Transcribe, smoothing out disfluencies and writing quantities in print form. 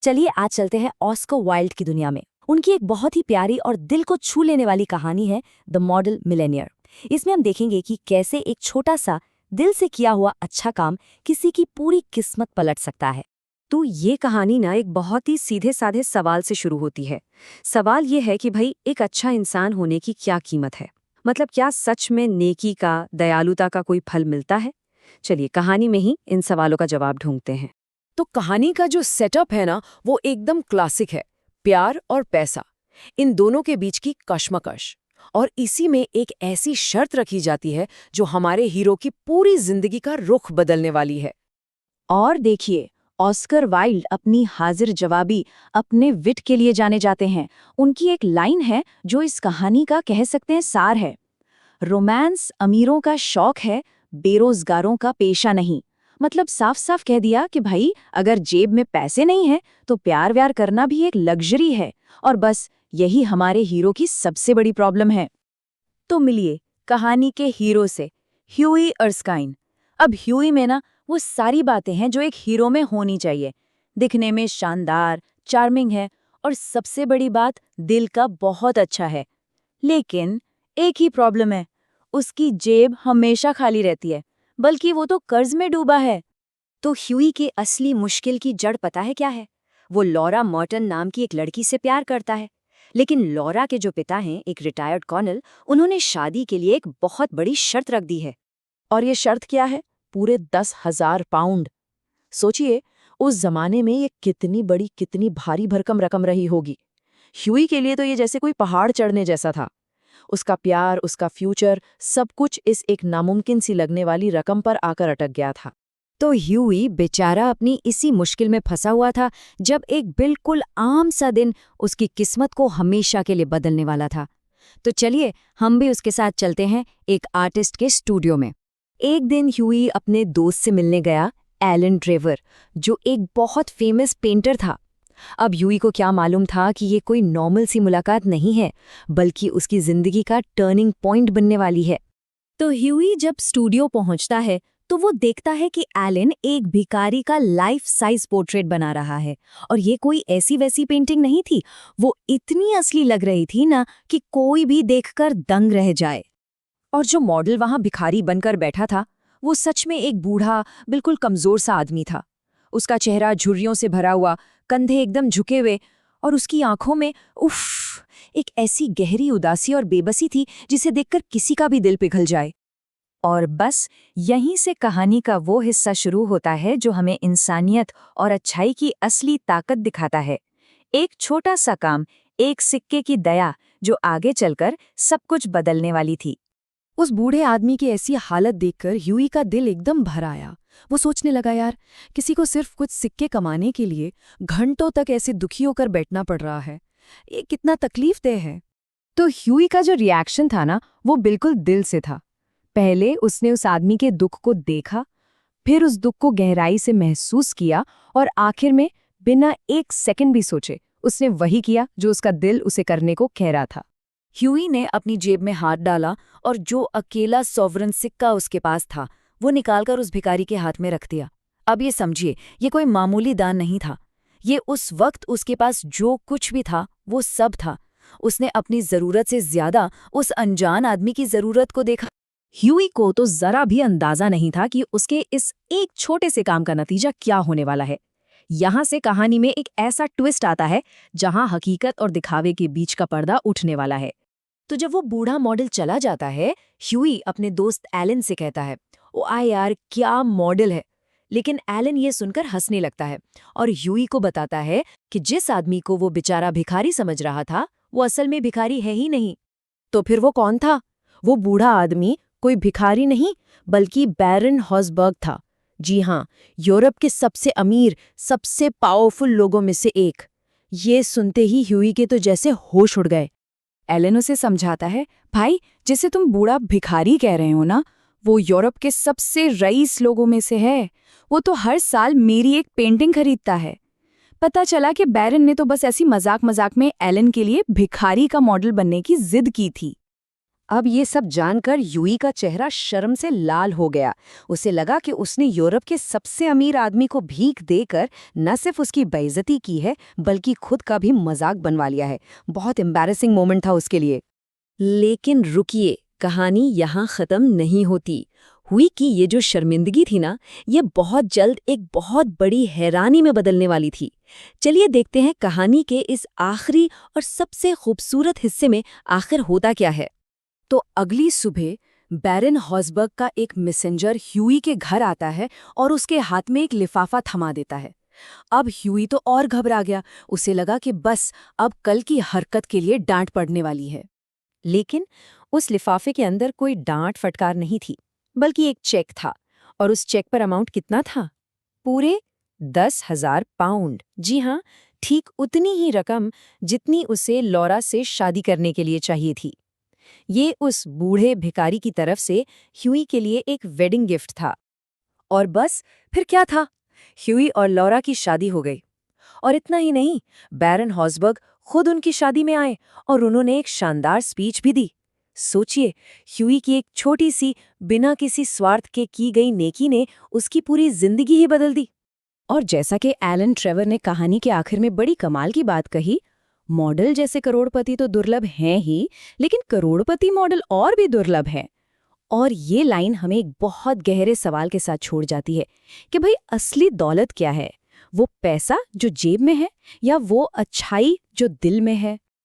चलिए आज चलते हैं ऑस्कर वाइल्ड की दुनिया में। उनकी एक बहुत ही प्यारी और दिल को छू लेने वाली कहानी है द मॉडल मिलेनियर। इसमें हम देखेंगे कि कैसे एक छोटा सा दिल से किया हुआ अच्छा काम किसी की पूरी किस्मत पलट सकता है। तो ये कहानी ना एक बहुत ही सीधे साधे सवाल से शुरू होती है। सवाल ये है कि भाई एक अच्छा इंसान होने की क्या कीमत है। मतलब क्या सच में नेकी का, दयालुता का कोई फल मिलता है? चलिए कहानी में ही इन सवालों का जवाब ढूंढते हैं। तो कहानी का जो सेटअप है ना, वो एकदम क्लासिक है। प्यार और पैसा, इन दोनों के बीच की कश्मकश। और इसी में एक ऐसी शर्त रखी जाती है जो हमारे हीरो की पूरी जिंदगी का रुख बदलने वाली है। और देखिए, ऑस्कर वाइल्ड अपनी हाजिर जवाबी, अपने विट के लिए जाने जाते हैं। उनकी एक लाइन है जो इस कहानी का कह सकते हैं सार है। रोमांस अमीरों का शौक है, बेरोजगारों का पेशा नहीं। मतलब साफ साफ कह दिया कि भाई अगर जेब में पैसे नहीं हैं तो प्यार व्यार करना भी एक लग्जरी है। और बस यही हमारे हीरो की सबसे बड़ी प्रॉब्लम है। तो मिलिए कहानी के हीरो से, ह्यूई अर्स्काइन। अब ह्यूई में ना वो सारी बातें हैं जो एक हीरो में होनी चाहिए। दिखने में शानदार, चार्मिंग है और सबसे बड़ी बात दिल का बहुत अच्छा है। लेकिन एक ही प्रॉब्लम है, उसकी जेब हमेशा खाली रहती है, बल्कि वो तो कर्ज में डूबा है। तो ह्यूई की असली मुश्किल की जड़ पता है क्या है? वो लॉरा मॉर्टन नाम की एक लड़की से प्यार करता है। लेकिन लॉरा के जो पिता हैं, एक रिटायर्ड कर्नल, उन्होंने शादी के लिए एक बहुत बड़ी शर्त रख दी है। और ये शर्त क्या है? पूरे 10,000 पाउंड। सोचिए, उस जमाने में ये कितनी बड़ी, कितनी भारी भरकम रकम रही होगी। ह्यूई के लिए तो ये जैसे कोई पहाड़ चढ़ने जैसा था। उसका प्यार, उसका फ्यूचर, सब कुछ इस एक नामुमकिन सी लगने वाली रकम पर आकर अटक गया था। तो ह्यूई बेचारा अपनी इसी मुश्किल में फंसा हुआ था जब एक बिल्कुल आम सा दिन उसकी किस्मत को हमेशा के लिए बदलने वाला था। तो चलिए हम भी उसके साथ चलते हैं एक आर्टिस्ट के स्टूडियो में। एक दिन ह्यूई अपने दोस्त से मिलने गया, एलन ड्रेवर, जो एक बहुत फेमस पेंटर था। अब ह्यूई को क्या मालूम था कि ये कोई नॉर्मल सी मुलाकात नहीं है, बल्कि उसकी जिंदगी का टर्निंग पॉइंट बनने वाली है। तो ह्यूई जब स्टूडियो पहुंचता है तो वो देखता है कि एलन एक भिखारी का लाइफ साइज पोर्ट्रेट बना रहा है। और ये कोई ऐसी वैसी पेंटिंग नहीं थी, वो इतनी असली लग रही थी ना कि कोई भी देखकर दंग रह जाए। और जो मॉडल वहां भिखारी बनकर बैठा था, वो सच में एक बूढ़ा, बिल्कुल कमजोर सा आदमी था। उसका चेहरा झुर्रियों से भरा हुआ, कंधे एकदम झुके हुए, और उसकी आंखों में उफ, एक ऐसी गहरी उदासी और बेबसी थी जिसे देखकर किसी का भी दिल पिघल जाए। और बस यहीं से कहानी का वो हिस्सा शुरू होता है जो हमें इंसानियत और अच्छाई की असली ताकत दिखाता है। एक छोटा सा काम, एक सिक्के की दया, जो आगे चलकर सब कुछ बदलने वाली थी। उस बूढ़े आदमी की ऐसी हालत देखकर ह्यूई का दिल एकदम भर आया। वो सोचने लगा, यार, किसी को सिर्फ कुछ सिक्के कमाने के लिए घंटों तक ऐसे दुखी होकर बैठना पड़ रहा है। ये कितना तकलीफदेह है। तो ह्यूई का जो रिएक्शन था ना, वो बिल्कुल दिल से था। पहले उसने उस आदमी के दुख को देखा, फिर उस दुख को गहराई से महसूस किया, और आखिर में बिना एक सेकंड भी सोचे उसने वही किया जो उसका दिल उसे करने को कह रहा था। ह्यूई ने अपनी जेब में हाथ डाला और जो अकेला सॉवरन सिक्का उसके पास था, वो निकालकर उस भिखारी के हाथ में रख दिया। अब ये समझिए, ये कोई मामूली दान नहीं था। ये उस वक्त उसके पास जो कुछ भी था, वो सब था। उसने अपनी जरूरत से ज्यादा उस अनजान आदमी की जरूरत को देखा। ह्यूई को तो जरा भी अंदाजा नहीं था कि उसके इस एक छोटे से काम का नतीजा क्या होने वाला है। यहाँ से कहानी में एक ऐसा ट्विस्ट आता है जहाँ हकीकत और दिखावे के बीच का पर्दा उठने वाला है। तो जब वो बूढ़ा मॉडल चला जाता है, ह्यूई अपने दोस्त एलन से कहता है, ओ आय यार, क्या मॉडल है। लेकिन एलन ये सुनकर हंसने लगता है और ह्यूई को बताता है कि जिस आदमी को वो बेचारा भिखारी समझ रहा था, वो असल में भिखारी है ही नहीं। तो फिर वो कौन था? वो बूढ़ा आदमी कोई भिखारी नहीं, बल्कि बैरन हॉसबर्ग था। जी हाँ, यूरोप के सबसे अमीर, सबसे पावरफुल लोगों में से एक। ये सुनते ही ह्यूई के तो जैसे होश उड़ गए। एलन उसे समझाता है, भाई जिसे तुम बूढ़ा भिखारी कह रहे हो ना, वो यूरोप के सबसे रईस लोगों में से है। वो तो हर साल मेरी एक पेंटिंग खरीदता है। पता चला कि बैरन ने तो बस ऐसी मजाक मजाक में एलन के लिए भिखारी का मॉडल बनने की जिद की थी। अब ये सब जानकर यूई का चेहरा शर्म से लाल हो गया। उसे लगा कि उसने यूरोप के सबसे अमीर आदमी को भीख देकर न सिर्फ उसकी बेइज्जती की है बल्कि खुद का भी मजाक बनवा लिया है। बहुत एम्बैरेसिंग मोमेंट था उसके लिए। लेकिन रुकिए, कहानी यहाँ खत्म नहीं होती। हुई कि ये जो शर्मिंदगी थी ना, ये बहुत जल्द एक बहुत बड़ी हैरानी में बदलने वाली थी। चलिए देखते हैं कहानी के इस आखिरी और सबसे खूबसूरत हिस्से में आखिर होता क्या है। तो अगली सुबह बैरन हॉसबर्ग का एक मैसेंजर ह्यूई के घर आता है और उसके हाथ में एक लिफाफा थमा देता है। अब ह्यूई तो और घबरा गया। उसे लगा कि बस अब कल की हरकत के लिए डांट पड़ने वाली है। लेकिन उस लिफाफे के अंदर कोई डांट फटकार नहीं थी, बल्कि एक चेक था। और उस चेक पर अमाउंट कितना था? पूरे 10,000 पाउंड। जी हाँ, ठीक उतनी ही रकम जितनी उसे लॉरा से शादी करने के लिए चाहिए थी। ये उस बूढ़े भिखारी की तरफ से ह्यूई के लिए एक वेडिंग गिफ्ट था। और बस फिर क्या था, ह्यूई और लॉरा की शादी हो गई। और इतना ही नहीं, बैरन हॉसबर्ग खुद उनकी शादी में आए और उन्होंने एक शानदार स्पीच भी दी। सोचिए, ह्यूई की एक छोटी सी बिना किसी स्वार्थ के की गई नेकी ने उसकी पूरी जिंदगी ही बदल दी। और जैसा कि एलन ट्रेवर ने कहानी के आखिर में बड़ी कमाल की बात कही, मॉडल जैसे करोड़पति तो दुर्लभ हैं ही, लेकिन करोड़पति मॉडल और भी दुर्लभ हैं। और ये लाइन हमें एक बहुत गहरे सवाल के साथ छोड़ जाती है कि भाई असली दौलत क्या है? वो पैसा जो जेब में है या वो अच्छाई जो दिल में है?